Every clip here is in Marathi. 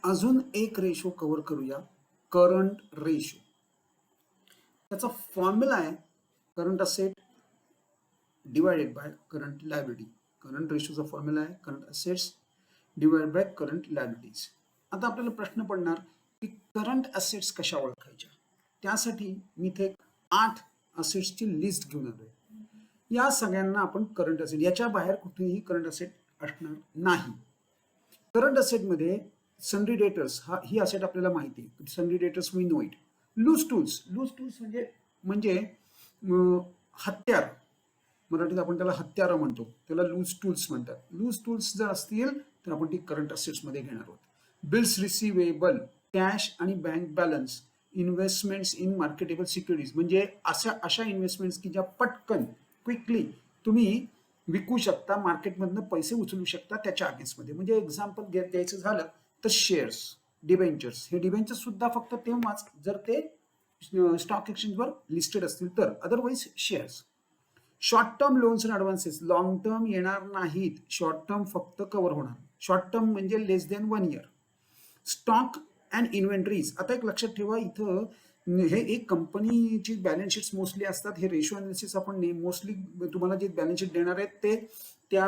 अजून एक रेशो कव्हर करूया, करंट रेशो. त्याचा फॉर्म्युला आहे current asset divided by current liability. Current रेशोचा फॉर्म्युला आहे current assets divide by current liabilities. आता आपल्याला प्रश्न पडणार की करंट असेट्स कशा ओळखायच्या. त्यासाठी मी इथे 8 असेट्सची लिस्ट घेऊन आलोय. या सगळ्यांना आपण करंट असेट, याच्या बाहेर कुठेही करंट असेट असणार नाही. करंट असेटमध्ये सन्ड्री डेटर्स ही असेट आपल्याला माहिती आहे. Sundry debtors we know it. Loose tools, loose tools म्हणजे म्हणजे हत्यार, मराठीत आपण त्याला हत्यारं म्हणतो, त्याला लूज टूल्स म्हणतात. लूज टूल्स जर असतील तर आपण ती करंट असेट्स मध्ये घेणार आहोत. बिल्स रिसिवेबल, कॅश आणि bank balance, investments in marketable securities म्हणजे अशा इन्व्हेस्टमेंट्स की ज्या पटकन क्विकली तुम्ही विकू शकता, मार्केटमधनं पैसे उचलू शकता त्याच्या अगेन्स्टमध्ये. म्हणजे एक्झाम्पल द्यायचं झालं तर शेअर्स, डिबेंचर्स. हे डिबेंचर्स सुद्धा फक्त तेव्हाच जर ते स्टॉक एक्सचेंजवर लिस्टेड असतील तर, otherwise shares. Short term loans and advances, long term येणार नाहीत, शॉर्ट टर्म फक्त कव्हर होणार. शॉर्ट टर्म म्हणजे less than 1 year. Stock and inventories. आता एक लक्षात ठेवा, इथं हे एक कंपनीची बॅलन्स शीट्स मोस्टली असतात. हे रेशो अनालिसिस आपण मोस्टली तुम्हाला जे बॅलन्स शीट देणार आहेत ते त्या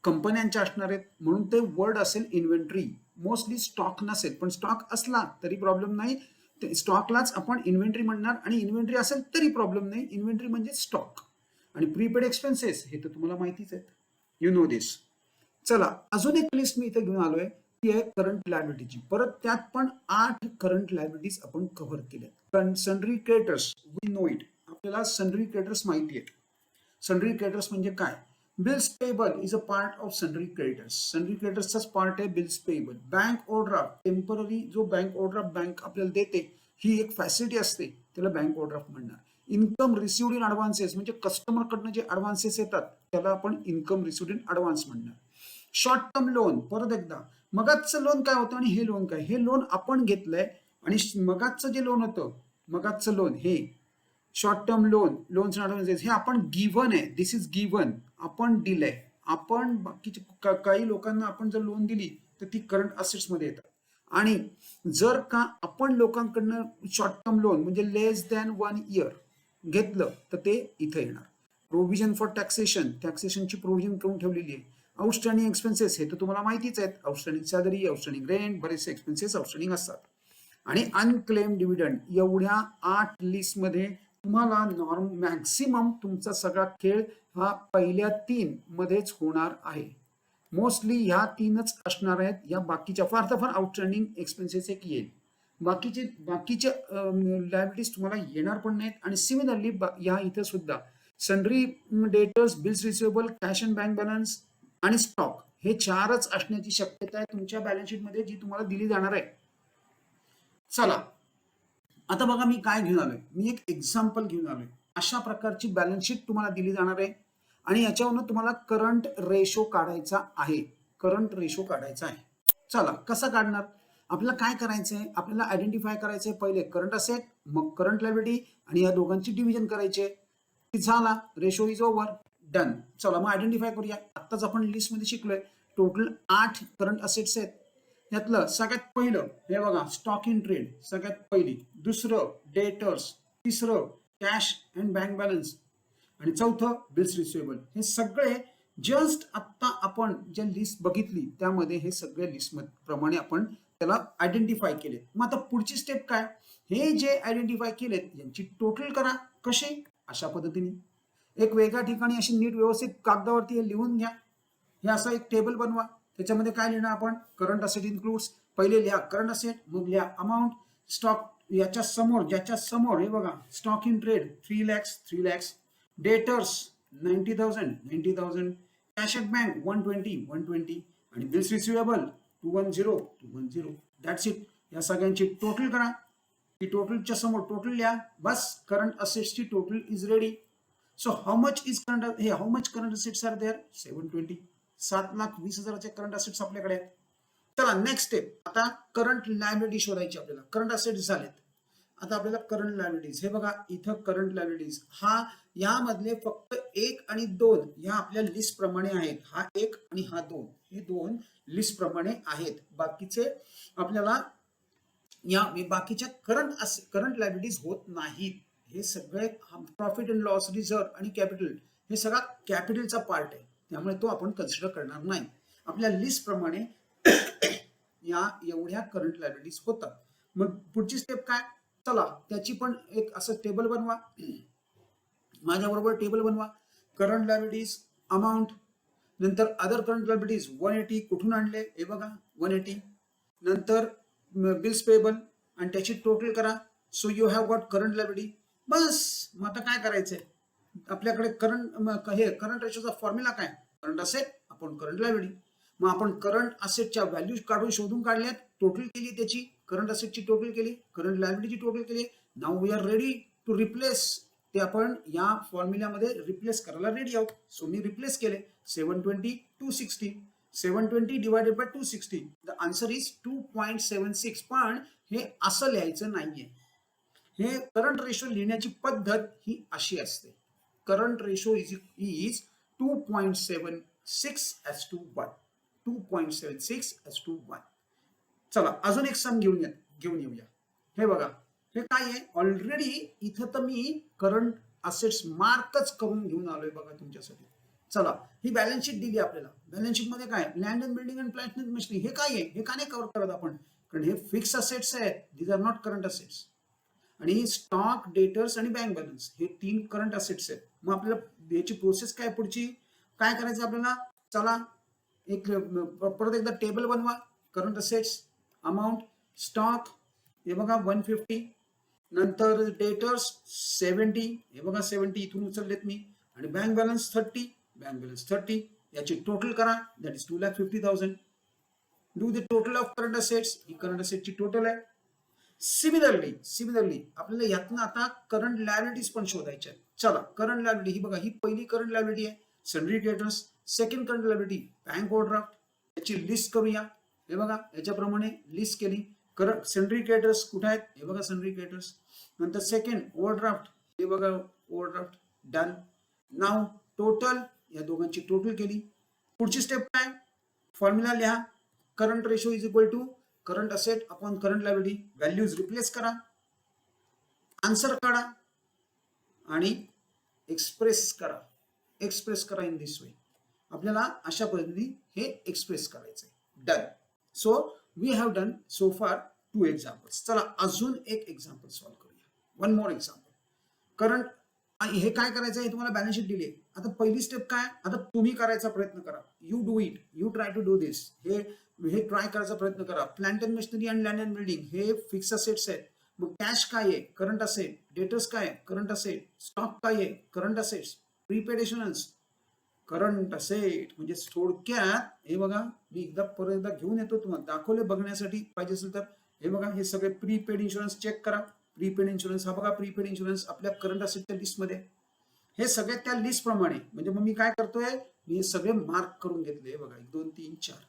कंपन्यांच्या असणार आहेत, म्हणून ते वर्ड असेल इन्व्हेंटरी. मोस्टली स्टॉक नसेल, पण स्टॉक असला तरी प्रॉब्लेम नाही. स्टॉकलाच आपण इन्व्हेंटरी म्हणणार, आणि इन्व्हेंटरी असेल तरी प्रॉब्लेम नाही. इन्व्हेंटरी म्हणजे स्टॉक. आणि प्रीपेड एक्सपेन्सेस हे तर तुम्हाला माहितीच आहेत, यू नो दिस. चला, अजून एक लिस्ट मी इथे घेऊन आलोय, ती आहे करंट लायबिलिटीची. परत त्यात पण 8 करंट लायबिलिटीज आपण कव्हर केल्या. Sundry creditors we know it, आपल्याला सन्ड्री क्रेडिटर्स माहिती आहेत. सन्ड्री क्रेडिटर्स म्हणजे काय? Bills payable is a part of sundry creditors. Sundry क्रेडिटर्सचाच पार्ट आहे bills payable. Bank overdraft, temporary जो बँक ओव्हरड्राफ्ट बँक आपल्याला देते, ही एक फॅसिलिटी असते, त्याला बँक ओव्हरड्राफ्ट म्हणणार. इन्कम रिसिव्ड इन ॲडव्हान्सेस म्हणजे कस्टमरकडनं जे ॲडव्हान्सेस येतात त्याला आपण इन्कम रिसिव्ड इन ॲडव्हान्स म्हणणार. शॉर्ट टर्म लोन, परत एकदा, मगाचं लोन काय होतं आणि हे लोन काय? हे लोन आपण घेतलंय, आणि मगाचं जे लोन होतं, मगाचं लोन हे short term loan, loans and advances, हे आपण गिव्हन आहे. दिस इज गिव्हन, आपण दिलंय. आपण बाकीचे काही लोकांना आपण जर लोन दिली तर ती करंट असेट्स मध्ये येतात. आणि जर का आपण लोकांकडनं शॉर्ट टर्म लोन म्हणजे लेस दॅन 1 इयर घेतलं तर ते इथे येणार. प्रोव्हिजन फॉर टॅक्सेशन, टॅक्सेशनची प्रोव्हिजन करून ठेवलेली आहे. आउटस्टँडिंग एक्सपेन्सेस हे तर तुम्हाला माहितीच आहेत. आउटस्टँडिंग सॅलरी, आउटस्टँडिंग रेंट, बरेचसे एक्सपेन्सेस आउटस्टँडिंग असतात. आणि अनक्लेम डिव्हिडंड. एवढ्या 8 लिस्टमध्ये तुम्हाला मॅक्सिमम तुमचा सगळा खेळ हा पहिल्या 3 मध्येच होणार आहे. मोस्टली ह्या 3च असणार आहेत. या बाकीच्या फार तर फार आउटस्टँडिंग एक्सपेन्सेस एक येईल. बाकीचे लायबिलिटीज तुम्हाला येणार पण नाहीत. आणि सिमिलरली या इथं सुद्धा sundry debtors, bills receivable, cash and bank balance आणि स्टॉक हे 4च असण्याची शक्यता आहे तुमच्या बॅलन्स शीट मध्ये, जी तुम्हाला दिली जाणार आहे. चला, आता बघा मी काय घेऊन आलोय. मी एक एक्झाम्पल घेऊन आलोय. अशा प्रकारची बॅलन्स शीट तुम्हाला दिली जाणार आहे, आणि याच्यावरून तुम्हाला करंट रेशो काढायचा आहे. करंट रेशो काढायचा आहे. चला, कसा काढणार? आपल्याला काय करायचंय? आपल्याला आयडेंटिफाय करायचंय पहिले करंट असेट, मग करंट लायबिलिटी, आणि या दोघांची डिव्हिजन करायचे. झाला, रेशो इज ओव्हर, डन. चला मग आयडेंटिफाय करूया. आत्ताच आपण लिस्ट मध्ये शिकलोय टोटल 8 करंट असेट्स आहेत. यातलं सगळ्यात पहिलं हे बघा, स्टॉक इन ट्रेड सगळ्यात पहिली. दुसरं डेटर्स, तिसरं कॅश अँड बँक बॅलन्स, आणि चौथं बिल्स रिसिवेबल. हे सगळे जस्ट आत्ता आपण ज्या लिस्ट बघितली त्यामध्ये हे सगळे लिस्ट प्रमाणे आपण त्याला आयडेंटिफाय केले. मग आता पुढची स्टेप काय? हे जे आयडेंटिफाय केलेत यांची टोटल करा. कशी? अशा पद्धतीने एक वेगळ्या ठिकाणी अशी नीट व्यवस्थित कागदावरती हे लिहून घ्या. हे असं एक टेबल बनवा. त्याच्यामध्ये काय लिहिणार आपण? Current asset includes. पहिले लिहा करंट असेट, मग लिहा अमाऊंट. स्टॉक याच्या समोर, ज्याच्या समोर हे बघा, stock in trade 3 lakhs. Debtors 90,000. Cash at bank 120. आणि बिल्स रिसिवेबल 210. That's it. या सगळ्यांची टोटल करा. ती टोटलच्या समोर टोटल लिहा. बस, करंट असेट्सची total is ready. So how much current assets are there? 720. 7,20,000 current assets आपल्याकडे आहेत. चला नेक्स्ट स्टेप. आता करंट लायबिलिटी शोधायची आपल्याला. करंट असेट्स झालेत. आता आपल्याला करंट लायबिलिटीज, हे बघा इथं करंट लायबिलिटीज, हा यामधले फक्त 1 आणि 2 या आपल्या लिस्ट प्रमाणे आहेत. हा 1 आणि हा 2, हे 2 लिस्ट प्रमाणे आहेत. बाकीचे आपल्याला या बाकीच्या करंट लायबिलिटीज होत नाहीत. हे सगळे प्रॉफिट अँड लॉस रिझर्व आणि कॅपिटल, हे सगळा कॅपिटलचा पार्ट आहे, त्यामुळे तो आपण कन्सिडर करणार नाही. आपल्या लिस्ट प्रमाणे या एवढ्या करंट लायबिलिटीज होतात. मग पुढची स्टेप काय, चला त्याची पण एक असं टेबल बनवा, माझ्याबरोबर टेबल बनवा. करंट लायबिलिटीज अमाऊंट, नंतर अदर करंट लायबिलिटीज 180 कुठून आणले हे बघा 180, नंतर बिल्स पेबल आणि त्याची टोटल करा. So you have got current liability. बस मग आता काय करायचंय, आपल्याकडे करंट रेशोचा फॉर्म्युला काय, करंट असेट आपण करंट लायबिलिटी. मग आपण करंट असेटच्या व्हॅल्यू काढून शोधून काढल्यात, टोटल केली, त्याची करंट असेटची टोटल केली, करंट लायबिलिटीची टोटल केली. Now we are ready to replace, ते आपण या फॉर्म्युल्यामध्ये रिप्लेस करायला रेडी आहोत. सो मी रिप्लेस केले 720 260, 720 divided by 260, the answer is 2.76. पण हे असं लिहायचं नाहीये, हे करंट रेशो लिहिण्याची पद्धत ही अशी असते. Current ratio is 2.76 as to 1, 2.76 as to 1. चला अजून एक सम घेऊन येऊया. हे बघा, हे काय आहे, ऑलरेडी इथं तर मी करंट असेट्स मार्कच करून घेऊन आलोय बघा तुमच्यासाठी. चला ही बॅलन्स शीट दिली आपल्याला. बॅलन्स शीट मध्ये काय, land and building and plant and machinery, हे काय आहे, हे का नाही कव्हर करत आपण, कारण हे फिक्स असेट्स आहेत, these are not current assets. आणि स्टॉक, डेटर्स आणि बँक बॅलन्स हे 3 करंट असेट्स आहेत. मग आपल्याला याची प्रोसेस काय, पुढची काय करायचं आपल्याला, चला एक परत एकदा टेबल बनवा. करंट असेट्स अमाऊंट, स्टॉक हे बघा 150, नंतर डेटर्स 70, हे बघा 70 इथून उचललेत मी, आणि बँक बॅलन्स 30, बँक बॅलन्स 30, याची टोटल करा, that is 2,50,000. Do the total of current assets, ही करंट असेटची टोटल आहे. सिमिलरली आपल्याला यातनं आता करंट लायबिलिटीज पण शोधायच्या आहेत. चला करंट लायबिलिटी, ही बघा ही पहिली करंट लायबिलिटी आहे, sundry debtors. Second current liability bank overdraft, याची लिस्ट करूया. हे बघा याच्याप्रमाणे लिस्ट केली. करंट सन्ड्री क्रेडिटर्स कुठे आहेत, हे बघा सन्ड्री क्रेडिटर्स. नंतर सेकंड ओव्हरड्राफ्ट, हे बघा ओव्हरड्राफ्ट, डन. नाव टोटल, या दोघांची टोटल केली. पुढची स्टेप काय, फॉर्म्युला लिहा. Current ratio is equal to current asset upon current liability, values replace करा, आन्सर काढा आणि एक्सप्रेस करा इन दिस वे. आपल्याला अशा पद्धतीने हे एक्सप्रेस करायचंय. Done. So we have done so far 2 examples. चला अजून एक एक्झाम्पल सॉल्व्ह करूया. One more example. करंट, हे काय करायचं, हे तुम्हाला बॅलन्स शीट दिली आहे. आता पहिली स्टेप काय, आता तुम्ही करायचा प्रयत्न करा. You do it, you try to do this. हे ट्राय करायचा प्रयत्न करा. Plant and machinery and land and building हे फिक्स असेट्स आहेत. मग कॅश काय आहे, करंट असेट. डेटर्स काय आहे, करंट असेट. स्टॉक काय आहे, current assets. Prepaid insurance current asset. म्हणजे थोडक्यात हे बघा, मी परत एकदा घेऊन येतो, तुम्हाला दाखवले बघण्यासाठी पाहिजे असेल तर. हे बघा हे सगळे प्रीपेड इन्शुरन्स चेक करा. प्रीपेड इन्शुरन्स, हा बघा प्रीपेड इन्शुरन्स आपल्या करंट असेटच्या लिस्टमध्ये. हे सगळे त्या लिस्ट प्रमाणे, म्हणजे मग मी काय करतोय, मी हे सगळे मार्क करून घेतले. बघा 1 2 3 4.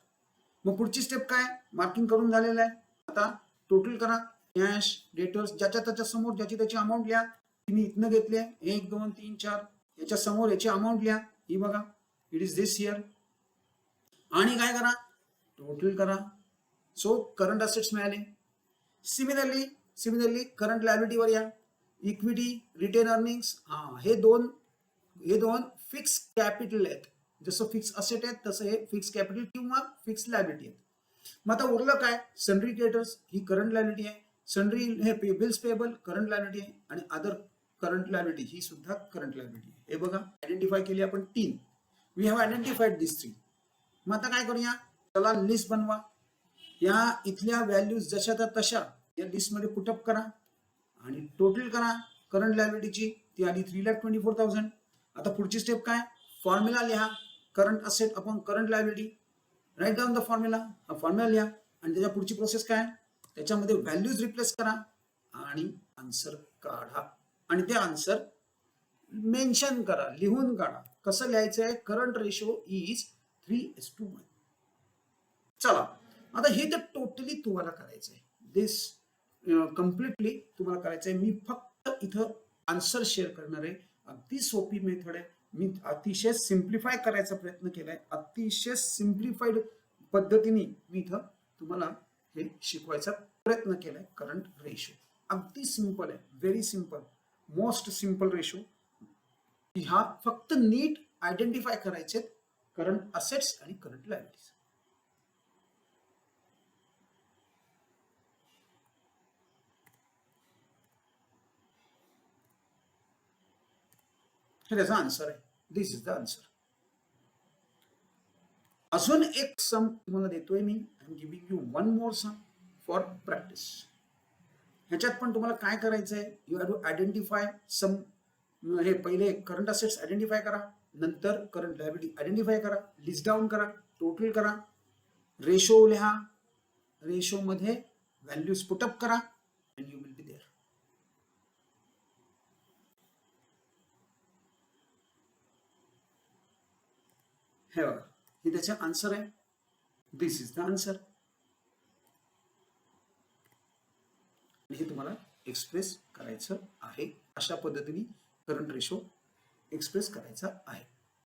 मग पुढची स्टेप काय, मार्किंग करून झालेलं आहे. आता टोटल करा. कॅश, डेटर्स, ज्याच्या त्याच्या समोर ज्याची त्याची अमाऊंट लिहा. मी इथनं घेतले 1 2 3 4, याच्या समोर याची अमाऊंट लिहा. ही बघा, इट इज दिस हियर. आणि काय करा, टोटल करा. सो करंट असेट्स मिळाले. सिमिलरली करंट लायबिलिटीवर या. इक्विटी, रिटेन अर्निंग्स, हे दोन फिक्स कॅपिटल आहेत. जसं फिक्स असेट आहेत तसं हे फिक्स कॅपिटल किंवा फिक्स लायबिलिटी आहेत. मग आता उरलं काय, सन्ड्री क्रेडिटर्स ही करंट लायबिलिटी आहे. सन्ड्री हे बिल्स पेबल करंट लायबिलिटी आहे. आणि अदर करंट लायबिलिटी ही सुद्धा करंट लायबिलिटी आहे. हे बघा आयडेंटिफाय केली आपण 3. वी हॅव आयडेंटिफाईड दिस 3. मग आता काय करूया, चला लिस्ट बनवा. या इथल्या व्हॅल्यूज जशा त्या तशा या लिस्ट मध्ये पुटअप करा आणि टोटल करा. करंट लायबिलिटीची ती आली 3,24,000. आता पुढची स्टेप काय, फॉर्म्युला लिहा. Current asset upon current liability, right down the formula. हा फॉर्म्युला लिहा आणि त्याच्या पुढची प्रोसेस काय, त्याच्यामध्ये व्हॅल्यूज रिप्लेस करा आणि आन्सर काढा. आणि ते आन्सर मेन्शन करा, लिहून काढा. कसं लिहायचं आहे, करंट रेशो इज 3:1. चला आता हे तर टोटली तुम्हाला करायचंय. दिस कम्प्लिटली तुम्हाला करायचं आहे. मी फक्त इथं आन्सर शेअर करणार आहे. अगदी सोपी मेथड आहे. मी अतिशय सिम्प्लिफाय करायचा प्रयत्न केलाय. अतिशय सिम्प्लिफाईड पद्धतीने मी इथं तुम्हाला हे शिकवायचा प्रयत्न केलाय. करंट रेशो अगदी सिंपल आहे, very simple, most simple ratio. ह्या फक्त नीट आयडेंटिफाय करायचे करंट असेट्स आणि करंट लायबिलिटीज. हे त्याचा आन्सर आहे. This is the answer. अजून एक सम तुम्हाला देतोय मी. I am giving you one more sum for practice. ह्याच्यात पण तुम्हाला काय करायचं आहे, you have to identify sum. हे पहिले करंट असेट्स आयडेंटिफाय करा, नंतर करंट लायबिलिटी आयडेंटिफाय करा, लिस्ट डाऊन करा, टोटल करा, रेशो लिहा, रेशो मध्ये व्हॅल्यूज पुटअप करा and you will be there. हे बघा, हे त्याचे आन्सर आहे. This is the answer. हे तुम्हाला एक्सप्रेस करायचं आहे. अशा पद्धतीने करंट रेशो एक्सप्रेस करायचा आहे.